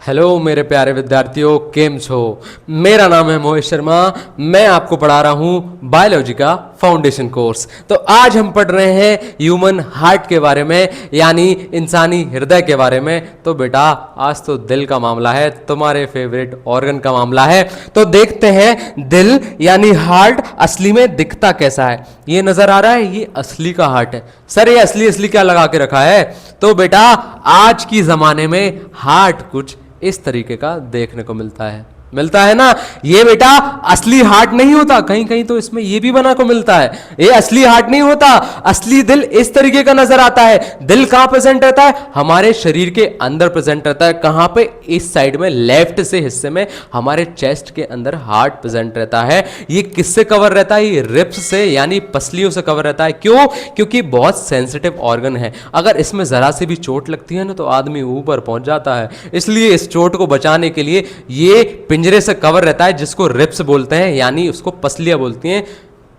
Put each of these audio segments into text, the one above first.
Hello मेरे प्यारे विद्यार्थियों, केम छो। मेरा नाम है मोहित शर्मा। मैं आपको पढ़ा रहा हूं बायोलॉजी का फाउंडेशन कोर्स। तो आज हम पढ़ रहे हैं ह्यूमन हार्ट के बारे में, यानी इंसानी हृदय के बारे में। तो बेटा आज तो दिल का मामला है, तुम्हारे फेवरेट ऑर्गन का मामला है। तो देखते हैं दिल यानी हार्ट असली में दिखता कैसा है। ये नजर आ रहा है, ये असली का हार्ट है। सर ये असली असली क्या लगा के रखा है? तो बेटा आज की जमाने में हार्ट कुछ इस तरीके का देखने को मिलता है ना। ये बेटा असली हार्ट नहीं होता, कहीं कहीं तो इसमें ये भी बना को मिलता है। ये असली हार्ट नहीं होता। असली दिल इस तरीके का नजर आता है। दिल कहां प्रेजेंट रहता है? हमारे शरीर के अंदर प्रेजेंट रहता है। कहां पे? इस साइड में, लेफ्ट से हिस्से में हमारे चेस्ट के अंदर हार्ट प्रेजेंट रहता है। ये किससे कवर रहता है? ये रिब्स से यानी पसलियों से कवर रहता है। क्यों? क्योंकि बहुत सेंसिटिव ऑर्गन है। अगर इसमें जरा से भी चोट लगती है ना तो आदमी ऊपर पहुंच जाता है। इसलिए इस चोट को बचाने के लिए ये पिंजरे से कवर रहता है, जिसको रिब्स बोलते हैं, यानी उसको पसलियां बोलती हैं।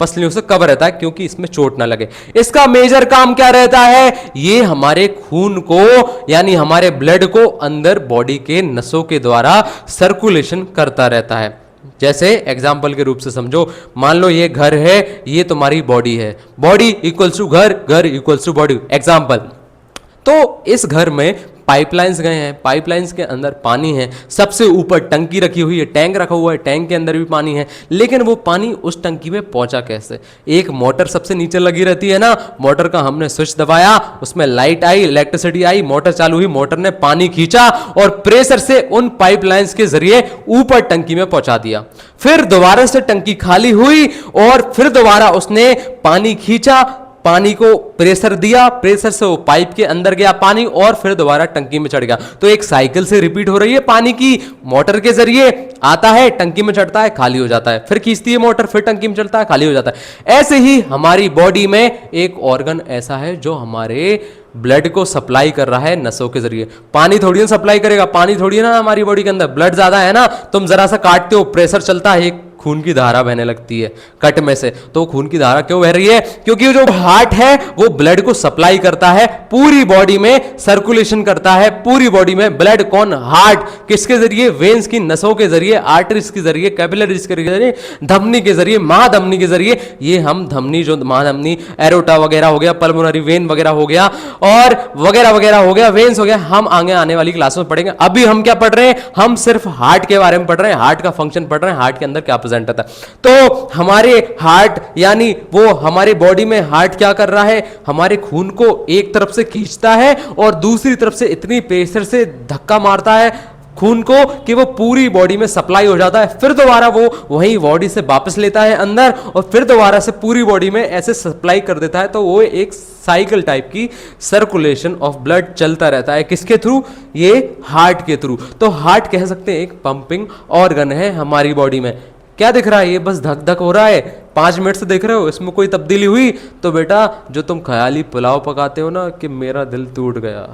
पसलियों से कवर रहता है क्योंकि इसमें चोट ना लगे। इसका मेजर काम क्या रहता है? ये हमारे खून को यानी हमारे ब्लड को अंदर बॉडी के नसों के द्वारा सर्कुलेशन करता रहता है। जैसे एग्जाम्पल के रूप से समझो, मान लो ये घर है, ये तुम्हारी बॉडी है। बॉडी इक्वल्स टू घर, घर इक्वल्स टू बॉडी। एग्जाम्पल, तो इस घर में पाइपलाइंस गए हैं, पाइपलाइंस के अंदर पानी है। सबसे ऊपर टंकी रखी हुई है, टैंक रखा हुआ है, टैंक के अंदर भी पानी है। लेकिन वो पानी उस टंकी में पहुंचा कैसे? एक मोटर सबसे नीचे लगी रहती है ना, मोटर का हमने स्विच दबाया, उसमें लाइट आई, इलेक्ट्रिसिटी आई, मोटर चालू हुई, मोटर ने पानी खींचा और प्रेशर से उन पाइपलाइंस के जरिए ऊपर टंकी में पहुंचा दिया। फिर दोबारा से टंकी खाली हुई और फिर दोबारा उसने पानी खींचा, पानी को प्रेशर दिया, प्रेशर से वो पाइप के अंदर गया पानी और फिर दोबारा टंकी में चढ़ गया। तो एक साइकिल से रिपीट हो रही है। पानी की मोटर के जरिए आता है, टंकी में चढ़ता है, खाली हो जाता है, फिर खींचती है मोटर, फिर टंकी में चढ़ता है, खाली हो जाता है। ऐसे ही हमारी बॉडी में एक ऑर्गन ऐसा है जो हमारे ब्लड को सप्लाई कर रहा है नसों के जरिए। पानी थोड़ी ना सप्लाई करेगा, पानी थोड़ी ना हमारी बॉडी के अंदर, ब्लड ज्यादा है ना। तुम जरा सा काटते हो, प्रेशर चलता है, एक खून की धारा बहने लगती है कट में से। तो खून की धारा क्यों बह रही है? क्योंकि जो हार्ट है वो ब्लड को सप्लाई करता है, पूरी बॉडी में सर्कुलेशन करता है, पूरी बॉडी में ब्लड। कौन? हार्ट। किसके जरिए? वेन्स की नसों के जरिए, आर्टरीज के जरिए, कैपिलरीज के जरिए, धमनी के जरिए, महाधमनी के जरिए। ये हम धमनी, जो महाधमनी, एरोटा वगैरह हो गया, पल्मोनरी वेन वगैरह हो गया और वगैरह वगैरह हो गया, वेन्स हो गया, हम आगे आने वाली क्लास में पढ़ेंगे। अभी हम क्या पढ़ रहे हैं? हम सिर्फ हार्ट के बारे में पढ़ रहे हैं, हार्ट का फंक्शन पढ़ रहे हैं, हार्ट के अंदर क्या रहता है। तो हमारे हार्ट यानी वो हमारे बॉडी में हार्ट क्या कर रहा है? हमारे खून को एक तरफ से खींचता है और दूसरी तरफ से इतनी प्रेशर से धक्का मारता है खून को कि वो पूरी बॉडी में सप्लाई हो जाता है। फिर दोबारा वो वही बॉडी से वापस लेता है अंदर और फिर दोबारा से पूरी बॉडी में ऐसे सप्लाई कर देता है। तो वो एक साइकिल टाइप की सर्कुलेशन ऑफ ब्लड चलता रहता है। किसके थ्रू? ये हार्ट के थ्रू। तो हार्ट कह सकते हैं एक पंपिंग ऑर्गन है हमारी बॉडी में। क्या दिख रहा है? ये बस धक धक हो रहा है। 5 मिनट से देख रहे हो, इसमें कोई तब्दीली हुई? तो बेटा जो तुम ख्याली पुलाव पकाते हो ना कि मेरा दिल टूट गया,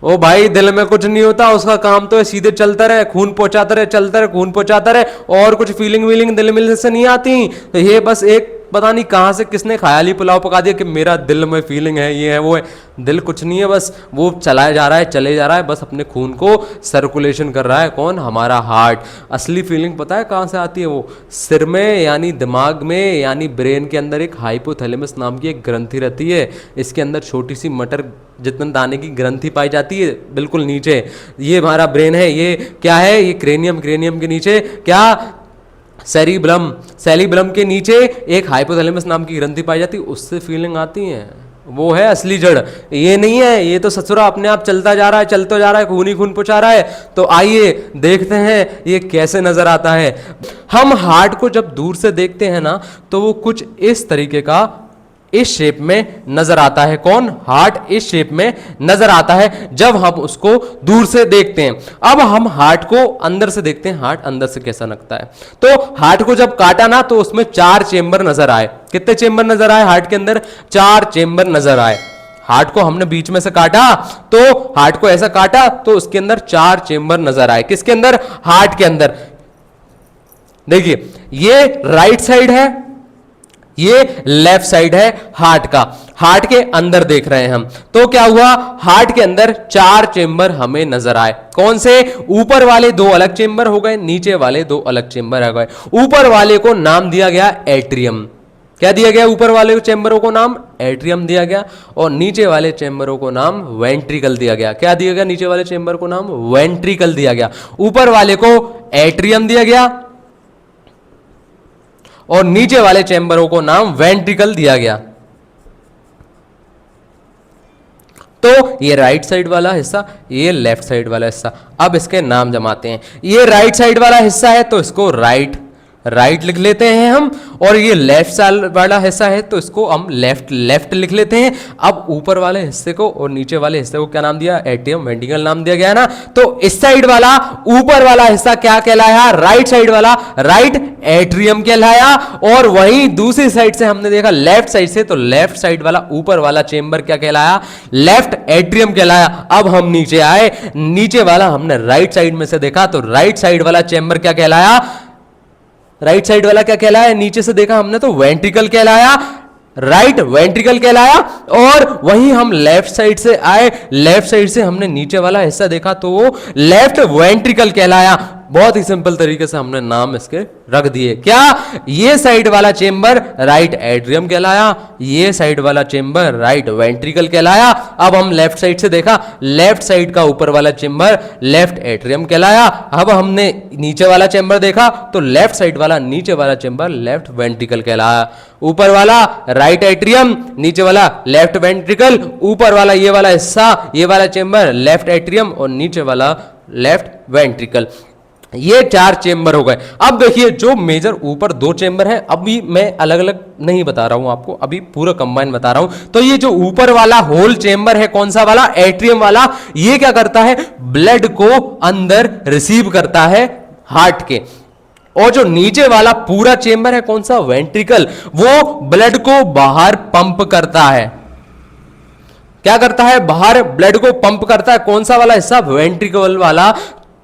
ओ भाई दिल में कुछ नहीं होता। उसका काम तो है सीधे चलता रहे, खून पहुंचाता रहे, चलता रहे, खून पहुंचाता रहे, और कुछ फीलिंग वीलिंग दिल में से नहीं आती। तो ये बस एक पता नहीं कहां से किसने ख्याली पुलाव पका दिया कि मेरा दिल में फीलिंग है, ये है, वो है। दिल कुछ नहीं है, बस वो चलाया जा रहा है, चले जा रहा है, बस अपने खून को सर्कुलेशन कर रहा है। कौन? हमारा हार्ट। असली फीलिंग पता है कहां से आती है? वो सिर में यानी दिमाग में यानी ब्रेन के अंदर एक हाइपोथैलेमस नाम की एक ग्रंथि रहती है। इसके अंदर छोटी सी मटर जितने दाने की ग्रंथि पाई जाती है बिल्कुल नीचे। ये हमारा ब्रेन है। ये क्या है? ये क्रेनियम। क्रेनियम के नीचे क्या? सेरिब्रम। सेरिब्रम के नीचे एक हाइपोथैलेमस नाम की ग्रंथि पाई जाती है, उससे फीलिंग आती है। वो है असली जड़। ये नहीं है, ये तो ससुरा अपने आप चलता जा रहा है, चलता जा रहा है, खून ही खून पहुंचा रहा है। तो आइए देखते हैं ये कैसे नजर आता है। हम हार्ट को जब दूर से देखते हैं ना तो वो कुछ इस तरीके का, इस शेप में नजर आता है। कौन? हार्ट इस शेप में नजर आता है जब हम उसको दूर से देखते हैं। अब हम हार्ट को अंदर से देखते हैं, हार्ट अंदर से कैसा लगता है। तो हार्ट को जब काटा ना तो उसमें 4 चेंबर नजर आए। कितने चेंबर नजर आए हार्ट के अंदर? 4 चेंबर नजर आए। हार्ट को हमने बीच में से काटा, तो हार्ट को ऐसा काटा तो उसके अंदर 4 चेंबर नजर आए। किसके अंदर? हार्ट के अंदर। देखिए ये राइट साइड है, ये लेफ्ट साइड है हार्ट का। हार्ट के अंदर देख रहे हैं हम। तो क्या हुआ, हार्ट के अंदर 4 चेंबर हमें नजर आए। कौन से, ऊपर वाले 2 अलग चेंबर हो गए, नीचे वाले 2 अलग चेंबर हो गए। ऊपर वाले को नाम दिया गया एट्रियम। क्या दिया गया, ऊपर वाले चेंबरों को नाम एट्रियम दिया गया, और नीचे वाले चेंबरों को नाम वेंट्रिकल दिया गया। क्या दिया गया, नीचे वाले चेंबर को नाम वेंट्रिकल दिया गया। ऊपर वाले को एट्रियम दिया गया और नीचे वाले चेंबरों को नाम वेंट्रिकल दिया गया। तो ये राइट साइड वाला हिस्सा, ये लेफ्ट साइड वाला हिस्सा। अब इसके नाम जमाते हैं। ये राइट साइड वाला हिस्सा है तो इसको राइट लिख लेते हैं हम, और ये लेफ्ट साइड वाला हिस्सा है तो इसको हम लेफ्ट लिख लेते हैं। अब ऊपर वाले हिस्से को और नीचे वाले हिस्से को क्या नाम दिया, एट्रियम वेंट्रिकल नाम दिया गया है ना। तो इस साइड वाला ऊपर वाला हिस्सा क्या कहलाया, राइट साइड वाला राइट एट्रियम कहलाया। और वहीं दूसरी साइड से हमने देखा लेफ्ट साइड से, तो लेफ्ट साइड वाला ऊपर वाला चेंबर क्या कहलाया, लेफ्ट एट्रियम कहलाया। अब हम नीचे आए, नीचे वाला हमने राइट साइड में से देखा तो राइट साइड वाला चेंबर क्या कहलाया, राइट साइड वाला क्या कहलाया, नीचे से देखा हमने तो वेंट्रिकल कहलाया, राइट वेंट्रिकल कहलाया। और वहीं हम लेफ्ट साइड से आए, लेफ्ट साइड से हमने नीचे वाला हिस्सा देखा तो वो लेफ्ट वेंट्रिकल कहलाया। बहुत ही सिंपल तरीके से हमने नाम इसके रख दिए। क्या, ये साइड वाला चेंबर राइट एट्रियम कहलाया, ये साइड वाला चेंबर राइट वेंट्रिकल कहलाया। अब हम लेफ्ट साइड से देखा, लेफ्ट साइड का ऊपर वाला चेंबर लेफ्ट एट्रियम कहलाया। अब हमने नीचे वाला चेंबर देखा तो लेफ्ट साइड वाला नीचे वाला चेंबर लेफ्ट वेंट्रिकल कहलाया। ऊपर वाला राइट एट्रियम, नीचे वाला लेफ्ट वेंट्रिकल, ऊपर वाला ये वाला हिस्सा, ये वाला चेंबर लेफ्ट एट्रियम और नीचे वाला लेफ्ट वेंट्रिकल। ये 4 चेंबर हो गए। अब देखिए जो मेजर ऊपर 2 चेंबर हैं, अभी मैं अलग अलग नहीं बता रहा हूं आपको, अभी पूरा कंबाइन बता रहा हूं। तो ये जो ऊपर वाला होल चेंबर है, कौन सा वाला, एट्रियम वाला, ये क्या करता है, ब्लड को अंदर रिसीव करता है हार्ट के। और जो नीचे वाला पूरा चेंबर है, कौन सा, वेंट्रिकल, वो ब्लड को बाहर पंप करता है। क्या करता है, बाहर ब्लड को पंप करता है। कौन सा वाला हिस्सा, वेंट्रिकल वाला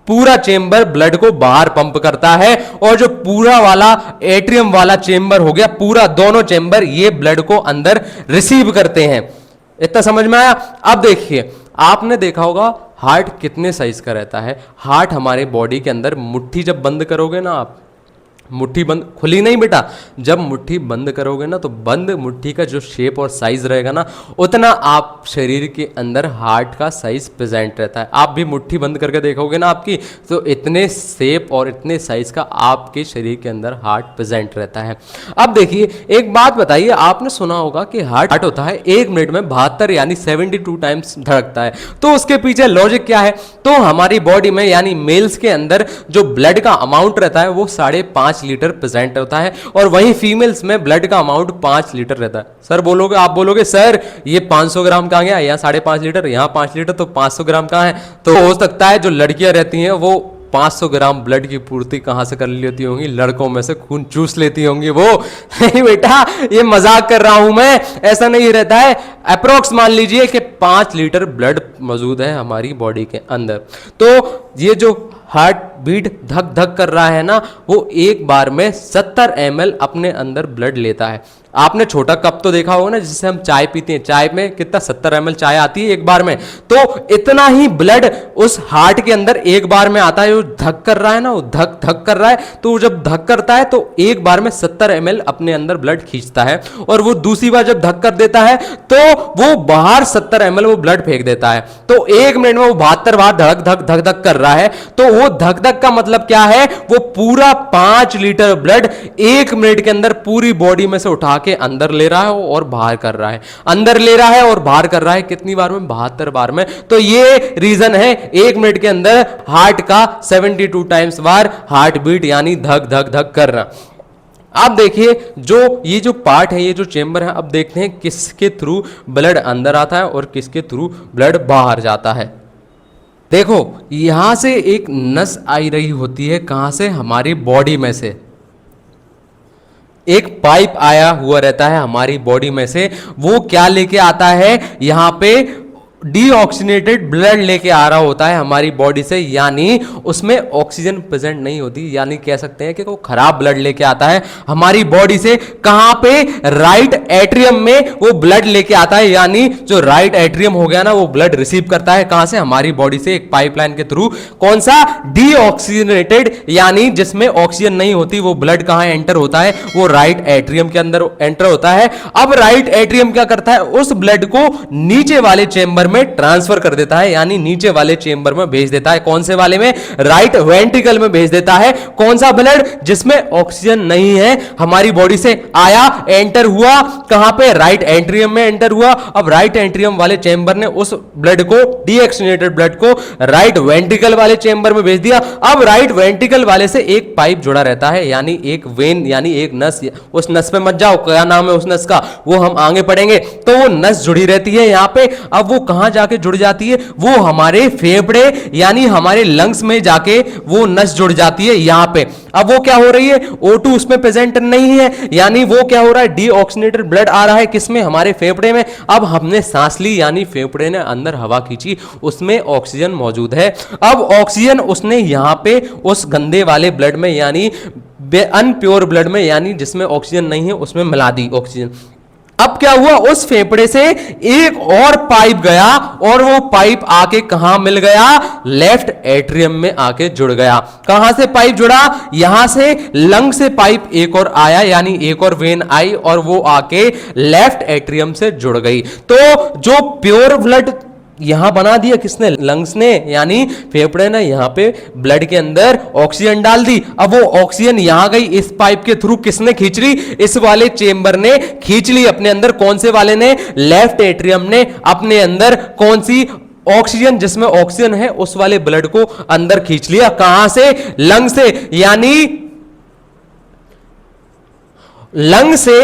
पूरा चेंबर ब्लड को बाहर पंप करता है। और जो पूरा वाला एट्रियम वाला चेंबर हो गया, पूरा दोनों चेंबर ये ब्लड को अंदर रिसीव करते हैं। इतना समझ में आया। अब देखिए, आपने देखा होगा हार्ट कितने साइज का रहता है। हार्ट हमारे बॉडी के अंदर, मुट्ठी जब बंद करोगे ना आप, मुट्ठी बंद, खुली नहीं बेटा, जब मुट्ठी बंद करोगे ना तो बंद मुट्ठी का जो शेप और साइज रहेगा ना, उतना आप शरीर के अंदर हार्ट का साइज प्रेजेंट रहता है। आप भी मुट्ठी बंद करके देखोगे ना आपकी, तो इतने शेप और इतने साइज का आपके शरीर के अंदर हार्ट प्रेजेंट रहता है। अब देखिए एक बात बताइए, आपने सुना होगा कि हार्ट होता है 1 मिनट में 72 यानी 72 टाइम्स धड़कता है। तो उसके पीछे लॉजिक क्या है, तो हमारी बॉडी में यानी मेल्स के अंदर जो ब्लड का अमाउंट रहता है वो 5.5 लीटर प्रेजेंट होता है, और वहीं फीमेल्स में ब्लड का अमाउंट 5 लीटर रहता है। सर बोलोगे, आप बोलोगे सर ये 500 ग्राम कहाँ गया, यहाँ 5.5 लीटर, यहाँ 5 लीटर, तो 500 ग्राम कहाँ है। तो हो सकता है जो लड़कियां रहती हैं वो 500 ग्राम ब्लड की पूर्ति कहां से कर लेती होंगी, लड़कों में से खून चूस लेती होंगी वो। नहीं बेटा, ये मजाक कर रहा हूं मैं, ऐसा नहीं रहता है। अप्रोक्स मान लीजिए कि 5 लीटर ब्लड मौजूद है हमारी बॉडी के अंदर। तो ये जो हार्ट बीट धक धक कर रहा है ना, वो एक बार में 70 ml अपने अंदर ब्लड लेता है। आपने छोटा कप तो देखा होगा ना, जिससे हम चाय पीते हैं, चाय में कितना 70 ml चाय आती है एक बार में। तो इतना ही ब्लड उस हार्ट के अंदर एक बार में आता है। वो धक कर रहा है ना, वो धक धक कर रहा है, तो जब धक करता है तो एक बार में 70 ml अपने अंदर ब्लड खींचता है, और वो दूसरी बार जब धक कर देता है तो वो बाहर 70 ml वो ब्लड फेंक देता है। तो 1 मिनट में वो 72 बार धक धक धक धक कर रहा है। तो वो धक धक का मतलब क्या है, वो पूरा 5 लीटर ब्लड 1 मिनट के अंदर पूरी बॉडी में से उठा के अंदर ले रहा है और बाहर कर रहा है, अंदर ले रहा है और बाहर कर रहा है। कितनी बार में, 72 बार में। तो ये रीजन है 1 मिनट के अंदर हार्ट का 72 टाइम्स बार हार्ट बीट यानी धक धक धक करना। अब देखिए ये जो पार्ट है, ये जो चेंबर है, अब देखते हैं किसके थ्रू ब्लड अंदर आता है और किसके थ्रू ब्लड बाहर जाता है। देखो यहां से एक नस आई रही होती है, कहां से, हमारी बॉडी में से एक पाइप आया हुआ रहता है हमारी बॉडी में से। वो क्या लेके आता है, यहां पे डीऑक्सीनेटेड ब्लड लेके आ रहा होता है हमारी बॉडी से, यानी उसमें ऑक्सीजन प्रेजेंट नहीं होती, यानी कह सकते हैं कि वो खराब ब्लड लेके आता है हमारी बॉडी से। कहां पे? राइट एट्रियम में वो ब्लड लेके आता है, यानी जो राइट एट्रियम हो गया ना, वो ब्लड रिसीव करता है कहां से? हमारी बॉडी से, एक पाइपलाइन के थ्रू। कौन सा? डीऑक्सीजनेटेड, यानी जिसमें ऑक्सीजन नहीं होती, वो ब्लड कहां एंटर होता है? वो राइट एट्रियम के अंदर एंटर होता है। अब राइट एट्रियम क्या करता है? उस ब्लड को नीचे वाले चेंबर में ट्रांसफर कर देता है, यानी नीचे वाले चेंबर में भेज देता है। कौन से वाले में? राइट वेंट्रिकल में भेज देता है। कौन सा ब्लड? जिसमें ऑक्सीजन नहीं है, हमारी बॉडी से आया, एंटर हुआ कहां पे? राइट एट्रियम में एंटर हुआ। अब राइट एट्रियम वाले चेंबर ने उस ब्लड को, डीऑक्सीनेटेड ब्लड को, राइट वेंट्रिकल वाले चेंबर में भेज दिया। अब राइट वेंट्रिकल वाले से एक पाइप जुड़ा रहता है, यानी एक वेन, यानी एक नस। उस नस पे मत जाओ, क्या नाम है उस नस का, वो हम आगे पढ़ेंगे। तो वो नस जुड़ी रहती है यहां पे। अब वो कहां जाके जुड़ जाती है? वो हमारे फेफड़े यानी हमारे लंग्स में जाके वो नस जुड़ जाती है यहां पे। अब वो क्या हो रही है? O2 उसमें प्रेजेंट नहीं है, यानी वो क्या हो रहा है? डीऑक्सीनेटेड ब्लड आ रहा है किसमें? हमारे फेफड़े में। अब हमने सांस ली, यानी फेफड़े ने अंदर हवा खींची, उसमें ऑक्सीजन मौजूद है। अब ऑक्सीजन उसने यहां पे उस गंदे वाले ब्लड में, यानी अनप्योर ब्लड में, यानी जिसमें ऑक्सीजन नहीं है, उसमें मिला दी ऑक्सीजन। अब क्या हुआ? उस फेफड़े से एक और पाइप गया, और वो पाइप आके कहां मिल गया? लेफ्ट एट्रियम में आके जुड़ गया। कहां से पाइप जुड़ा? यहां से लंग से पाइप एक और आया, यानी एक और वेन आई, और वो आके लेफ्ट एट्रियम से जुड़ गई। तो जो प्योर ब्लड यहां बना दिया किसने? लंग्स ने, यानी फेफड़े ने यहां पे ब्लड के अंदर ऑक्सीजन डाल दी। अब वो ऑक्सीजन यहां गई, इस पाइप के थ्रू किसने खींच ली? इस वाले चेंबर ने खींच ली अपने अंदर। कौन से वाले ने? लेफ्ट एट्रियम ने अपने अंदर कौन सी ऑक्सीजन, जिसमें ऑक्सीजन है, उस वाले ब्लड को अंदर खींच लिया। कहां से? लंग से, यानी लंग से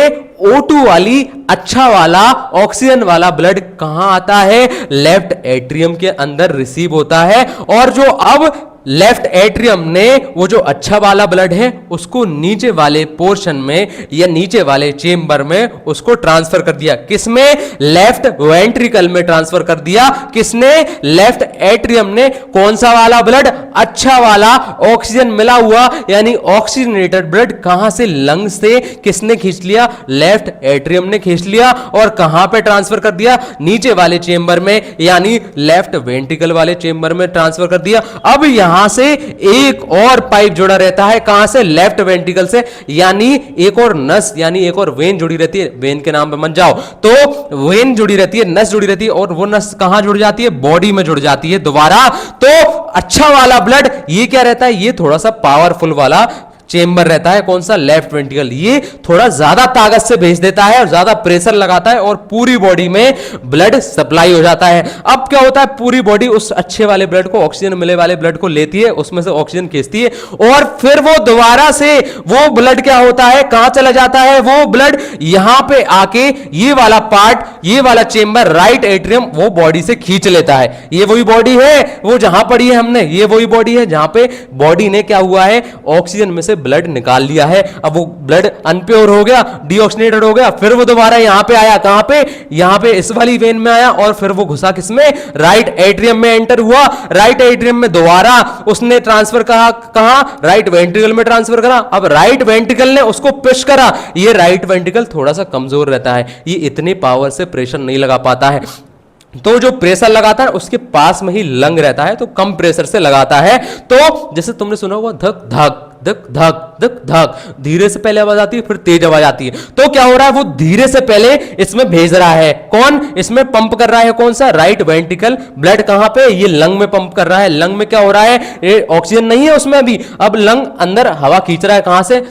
O2 वाली अच्छा वाला ऑक्सीजन वाला ब्लड कहां आता है? लेफ्ट एट्रियम के अंदर रिसीव होता है। और जो अब लेफ्ट एट्रियम ने वो जो अच्छा वाला ब्लड है उसको नीचे वाले पोर्शन में या नीचे वाले चेंबर में उसको ट्रांसफर कर दिया। किसमें? लेफ्ट वेंट्रिकल में ट्रांसफर कर दिया। किसने? लेफ्ट एट्रियम ने। कौन सा वाला ब्लड? अच्छा वाला, ऑक्सीजन मिला हुआ, यानी ऑक्सीजनेटेड ब्लड कहां से? लंग से। किसने खींच लिया? लेफ्ट एट्रियम ने खींच लिया। और कहां पे ट्रांसफर कर दिया? नीचे वाले चेंबर में, यानी लेफ्ट वेंट्रिकल वाले चेंबर में ट्रांसफर कर दिया। अब यहां से एक और पाइप जुड़ा रहता है, कहां से? लेफ्ट वेंट्रिकल से, यानी एक और नस, यानी एक और वेन जुड़ी रहती है। वेन के नाम पे मत जाओ। तो वेन जुड़ी रहती है, नस जुड़ी रहती है, और वो नस कहां जुड़ जाती है? बॉडी में जुड़ जाती है दोबारा। तो अच्छा वाला ब्लड ये क्या रहता है? ये थोड़ा सा पावरफुल वाला चेंबर रहता है। कौन सा? Left ventricle. ये थोड़ा ज्यादा ताकत से भेज देता है और ज्यादा प्रेशर लगाता है, और पूरी बॉडी में ब्लड सप्लाई हो जाता है। अब क्या होता है? पूरी बॉडी उस अच्छे वाले ब्लड को, ऑक्सीजन मिले वाले ब्लड को लेती है, उसमें से ऑक्सीजन खींचती है, और फिर वो दोबारा से वो ब्लड क्या होता है? कहां चला जाता है? वो ब्लड यहां पे आके ये वाला पार्ट, ये वाला चेंबर, राइट एट्रियम, वो बॉडी से खींच लेता है। ये वही बॉडी है वो जहां पड़ी है हमने, ये वही बॉडी है जहां पे बॉडी ने क्या हुआ है? ऑक्सीजन में से ब्लड निकाल लिया है। अब वो ब्लड अनप्योर हो गया, डीऑक्सीनेटेड हो गया, फिर वो दोबारा यहां पे आया। कहां पे? यहां पे इस वाली वेन में आया, और फिर वो घुसा किसमें? राइट एट्रियम में एंटर हुआ। राइट एट्रियम में दोबारा उसने ट्रांसफर कहां? राइट वेंट्रिकल में ट्रांसफर करा। अब राइट वेंट्रिकल ने उसको पुश करा। ये राइट वेंट्रिकल थोड़ा सा कमजोर रहता है, ये इतने पावर से प्रेशर नहीं लगा पाता है। तो जो प्रेशर लगाता है उसके पास में ही लंग रहता है, तो कम प्रेशर से लगाता है। तो जैसे तुमने सुना हुआ धक धक धक धक धक धक, धीरे से पहले आवाज आती है, फिर तेज आवाज आती है। तो क्या हो रहा है? वो धीरे से पहले इसमें भेज रहा है। कौन? इसमें पंप कर रहा है। कौन सा? Right ventricle. ब्लड कहां पे? ये लंग में पंप कर रहा है। लंग में क्या हो रहा है? ये ऑक्सीजन नहीं है उसमें अभी। अब लंग अंदर हवा खींच रहा है। कहां से?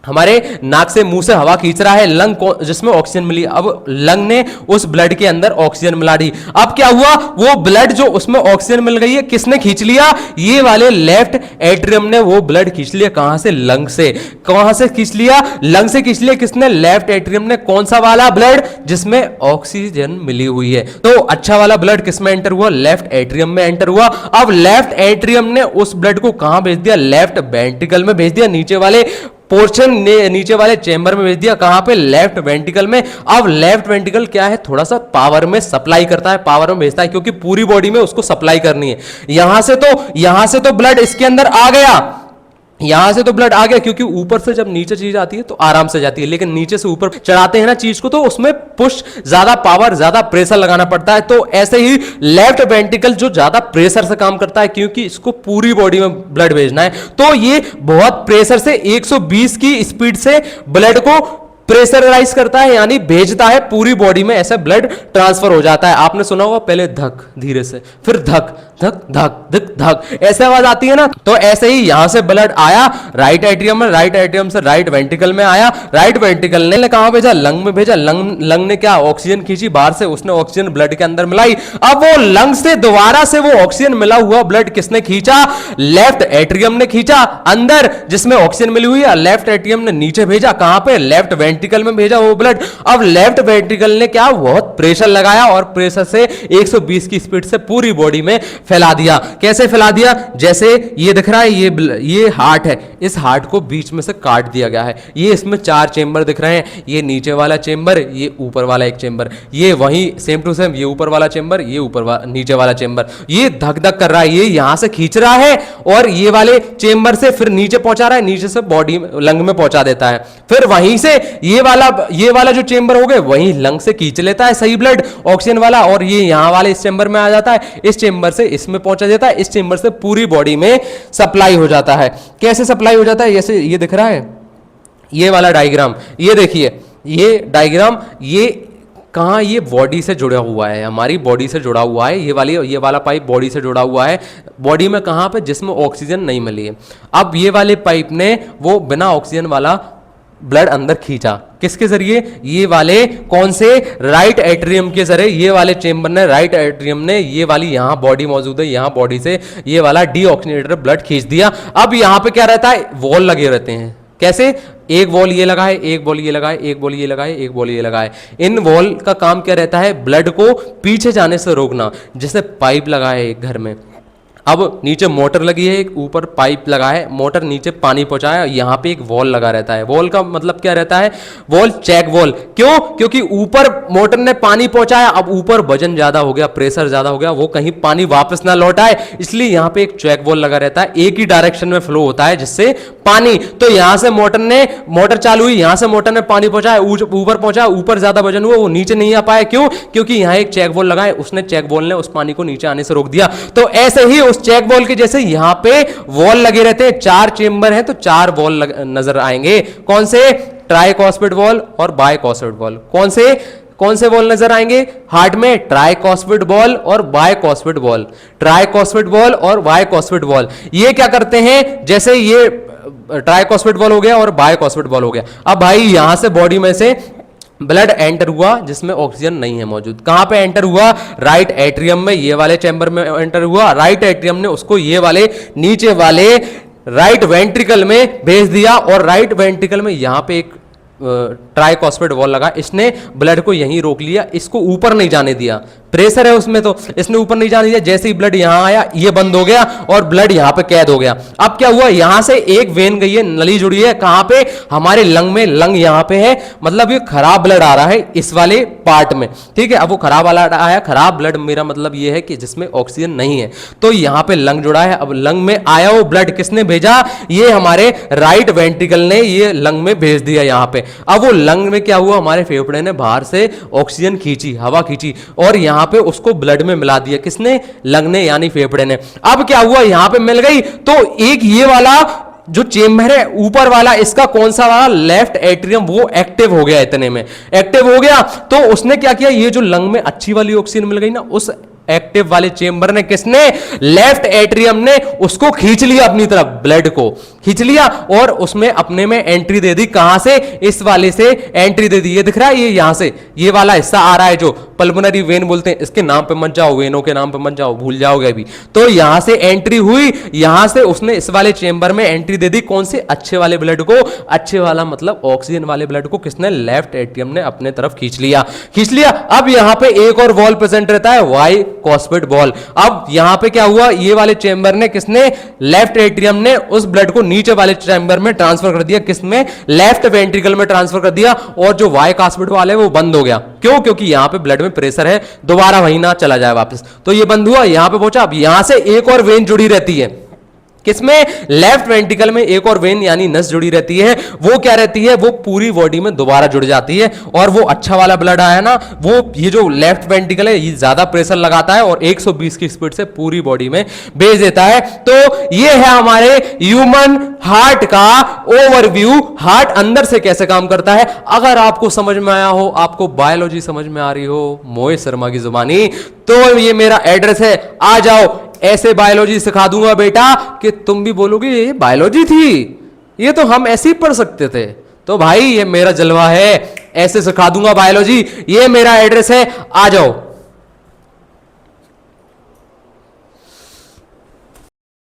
हमारे नाक से, मुंह से हवा खींच रहा है लंग को, जिसमें ऑक्सीजन मिली। अब लंग ने उस ब्लड के अंदर ऑक्सीजन मिला दी। अब क्या हुआ? वो ब्लड जो उसमें ऑक्सीजन मिल गई है, किसने खींच लिया? ये वाले लेफ्ट एट्रियम ने वो ब्लड खींच लिया। कहां से? लंग से। कहां से खींच लिया? लंग से खींच लिया। किसने? लेफ्ट एट्रियम ने। कौन सा वाला ब्लड? जिसमें ऑक्सीजन मिली हुई है। तो अच्छा वाला ब्लड किसमें एंटर हुआ? लेफ्ट एट्रियम में एंटर हुआ। अब लेफ्ट एट्रियम ने उस ब्लड को कहां भेज दिया? लेफ्ट वेंट्रिकल में भेज दिया, नीचे वाले पोर्शन नीचे वाले चेंबर में भेज दिया, कहां पे, लेफ्ट वेंट्रिकल में। अब लेफ्ट वेंट्रिकल क्या है, थोड़ा सा पावर में सप्लाई करता है, पावर में भेजता है, क्योंकि पूरी बॉडी में उसको सप्लाई करनी है। यहां से तो ब्लड इसके अंदर आ गया, यहां से तो ब्लड आ गया, क्योंकि ऊपर से जब नीचे चीज आती है तो आराम से जाती है, लेकिन नीचे से ऊपर चढ़ाते हैं ना चीज को, तो उसमें पुश, ज्यादा पावर, ज्यादा प्रेशर लगाना पड़ता है। तो ऐसे ही लेफ्ट वेंट्रिकल जो ज्यादा प्रेशर से काम करता है, क्योंकि इसको पूरी बॉडी में ब्लड भेजना है, तो ये बहुत प्रेशर से 120 की स्पीड से ब्लड को प्रेशराइज करता है, यानी भेजता है पूरी बॉडी में, ऐसा ब्लड ट्रांसफर हो जाता है। आपने सुना होगा पहले धक धीरे से, फिर धक धक धक धक धक, ऐसे आवाज आती है ना। तो ऐसे ही यहां से ब्लड आया राइट एट्रियम में, राइट एट्रियम से राइट वेंट्रिकल में आया, राइट वेंट्रिकल ने कहां भेजा, लंग में भेजा। लंग ने क्या, ऑक्सीजन खींची बाहर से, उसने ऑक्सीजन ब्लड के अंदर मिलाई। अब वो लंग से दोबारा से वो ऑक्सीजन मिला हुआ ब्लड किसने खींचा, लेफ्ट एट्रियम ने खींचा अंदर, जिसमें ऑक्सीजन मिली हुई है। लेफ्ट एट्रियम ने नीचे भेजा, कहां पे, लेफ्ट वेंट्रिकल में भेजा वो ब्लड। अब लेफ्ट वेंट्रिकल ने क्या, बहुत प्रेशर लगाया और प्रेशर से 120 की स्पीड से पूरी बॉडी में फैला दिया। कैसे फैला दिया, जैसे ये दिख रहा है, ये हार्ट है, इस हार्ट को बीच में से काट दिया गया है। ये इसमें 4 चेंबर दिख रहे हैं, ये नीचे वाला चेंबर, ये ऊपर वाला एक चेंबर, ये वही सेम टू सेम, ये ऊपर वाला चेंबर, ये नीचे वाला चेंबर। ये धक धक कर रहा है, ये यहां से खींच रहा है और ये वाले चेंबर से फिर नीचे पहुंचा रहा है, नीचे से बॉडी लंग में पहुंचा देता है। फिर वहीं से ये वाला जो चेंबर हो गए वहीं लंग से खींच लेता है सही ब्लड ऑक्सीजन वाला, और ये यहां वाले इस चेंबर में आ जाता है, इस चेंबर से इसमें पहुंचा देता है, इस चेंबर से पूरी बॉडी में सप्लाई हो जाता है। कैसे सप्लाई हो जाता है, जैसे ये दिख रहा है, ये वाला डायग्राम, ये देखिए, ये डायग्राम, ये कहां, ये बॉडी से जुड़ा हुआ है, हमारी बॉडी से जुड़ा हुआ है, ये वाला पाइप बॉडी से जुड़ा हुआ है। बॉडी में कहां पे, जिसमें ऑक्सीजन नहीं मिली है। अब ये वाले पाइप ने वो बिना ऑक्सीजन वाला ब्लड अंदर खींचा, किसके जरिए, ये वाले कौन से, राइट एट्रियम के जरिए। ये वाले चेंबर ने, राइट एट्रियम ने, ये वाली यहां बॉडी मौजूद है, यहां बॉडी से ये वाला डीऑक्सीजनेटेड ब्लड खींच दिया। अब यहां पे क्या रहता है, वॉल लगे रहते हैं। कैसे, एक वॉल ये लगा है, एक वॉल ये लगा है, एक वॉल ये लगा है, एक वॉल ये लगा है। इन वॉल का काम क्या रहता है, ब्लड को पीछे जाने से रोकना। जैसे पाइप लगा है एक घर में, अब नीचे मोटर लगी है, एक ऊपर पाइप लगा है, मोटर नीचे पानी पहुंचाया, यहाँ पे एक वॉल लगा रहता है। वॉल का मतलब क्या रहता है, वॉल, चेक वॉल। क्यों, क्योंकि ऊपर मोटर ने पानी पहुंचाया, अब ऊपर वजन ज्यादा हो गया, प्रेशर ज्यादा हो गया, वो कहीं पानी वापस ना लौट आए, इसलिए यहाँ पे एक चेक वॉल लगा रहता है, एक ही डायरेक्शन में फ्लो होता है, जिससे पानी, तो यहां से मोटर चालू हुई, यहां से मोटर ने पानी पहुंचाया, ऊपर पहुंचा, ऊपर ज्यादा वजन हुआ, वो नीचे नहीं आ पाया। क्यों, क्योंकि यहाँ एक चेक वॉल लगा है, उसने, चेक वॉल ने उस पानी को नीचे आने से रोक दिया। तो ऐसे ही उस चेक वॉल के जैसे यहां पे वॉल लगे रहते हैं, 4 चेंबर हैं, तो 4 वॉल नजर आएंगे। कौन से, ट्राइकॉस्पिड वॉल और बाइकॉस्पिड वॉल। कौन से वॉल नजर आएंगे हार्ट में, ट्राइकॉस्पिड वॉल और बाइकॉस्पिड वॉल। ट्राइकॉस्पिड वॉल और बाइकॉस्पिड वॉल ये क्या करते हैं, जैसे ये ट्राइकॉस्पिड वॉल हो गया और बाइकॉस्पिड वॉल हो गया। अब भाई यहां से बॉडी में से ब्लड एंटर हुआ जिसमें ऑक्सीजन नहीं है मौजूद, कहां पे एंटर हुआ, राइट एट्रियम में, ये वाले चैम्बर में एंटर हुआ। राइट एट्रियम ने उसको ये वाले नीचे वाले राइट वेंट्रिकल में भेज दिया, और राइट वेंट्रिकल में यहां पे एक ट्राइकॉस्पिड वॉल लगा, इसने ब्लड को यहीं रोक लिया, इसको ऊपर नहीं जाने दिया, प्रेशर है उसमें तो इसने ऊपर नहीं जाने दिया। जैसे ही ब्लड यहां आया, ये बंद हो गया और ब्लड यहां पे कैद हो गया। अब क्या हुआ, यहां से एक वेन गई है, नली जुड़ी है, कहां पे, हमारे लंग में, लंग यहां पे है, मतलब ये खराब ब्लड आ रहा है इस वाले पार्ट में, ठीक है। अब वो खराब वाला आया, खराब ब्लड मेरा मतलब ये है कि जिसमें ऑक्सीजन नहीं है, तो यहां पे लंग जुड़ा है। अब लंग में आया वो ब्लड किसने भेजा, ये हमारे राइट वेंट्रिकल ने ये लंग में भेज दिया यहां पे। अब वो लंग में क्या हुआ, हमारे फेफड़े ने बाहर से ऑक्सीजन खींची, हवा खींची, और यहां पे उसको ब्लड में मिला दिया, किसने, लंग ने, यानी फेफड़े ने। अब क्या हुआ, यहां पे मिल गई, तो एक ये वाला जो चेम्बर है ऊपर वाला, इसका कौन सा वाला, लेफ्ट एट्रियम, वो एक्टिव हो गया, इतने में एक्टिव हो गया। तो उसने क्या किया, ये जो लंग में अच्छी वाली ऑक्सीजन मिल गई ना, उस एक्टिव वाले चेंबर ने, किसने, लेफ्ट एट्रियम ने उसको खींच लिया अपनी तरफ, ब्लड को खींच लिया और उसमें अपने में एंट्री दे दी। कहां से, इस वाले से एंट्री दे दी। ये दिख रहा है, ये यहां से ये वाला हिस्सा आ रहा है जो पल्मोनरी वेन बोलते हैं, इसके नाम पे मत जाओ, वेनों के नाम पे मत जाओ, भूल जाओगे अभी। तो यहां से एंट्री हुई, यहां से उसने इस वाले चेंबर में एंट्री दे दी, कौन से अच्छे वाले ब्लड को, अच्छे वाला मतलब ऑक्सीजन वाले ब्लड को किसने, लेफ्ट एट्रियम ने अपने तरफ खींच लिया, खींच लिया। अब यहां पे एक और वॉल प्रेजेंट रहता है, वाई कॉस्पेट वॉल। अब यहां पे क्या हुआ, ये वाले चेंबर ने किसने, लेफ्ट एट्रियम ने उस ब्लड को नीचे वाले चेंबर में ट्रांसफर कर दिया, किसमें, लेफ्ट वेंट्रिकल में ट्रांसफर कर दिया, और जो वाई कॉस्पेट वॉल है वो बंद हो गया। क्यों, क्योंकि यहां पे ब्लड में प्रेशर है, दोबारा वहीं ना चला जाए वापस, तो ये बंद हुआ, यहां पे पहुंचा। अब यहां से एक और वेन जुड़ी रहती है, किसमें, लेफ्ट वेंट्रिकल में एक और वेन यानी नस जुड़ी रहती है। वो क्या रहती है, वो पूरी बॉडी में दोबारा जुड़ जाती है, और वो अच्छा वाला ब्लड आया ना, वो ये जो लेफ्ट वेंट्रिकल है ये ज्यादा प्रेशर लगाता है और 120 की स्पीड से पूरी बॉडी में भेज देता है। तो ये है हमारे ह्यूमन हार्ट का ओवरव्यू, हार्ट अंदर से कैसे काम करता है। अगर आपको समझ में आया हो, आपको बायोलॉजी समझ में आ रही हो मोहित शर्मा की जुबानी, तो ये मेरा एड्रेस है, आ जाओ, ऐसे बायोलॉजी सिखा दूंगा बेटा कि तुम भी बोलोगे ये बायोलॉजी थी, ये तो हम ऐसे ही पढ़ सकते थे। तो भाई ये मेरा जलवा है, ऐसे सिखा दूंगा बायोलॉजी, ये मेरा एड्रेस है, आ जाओ।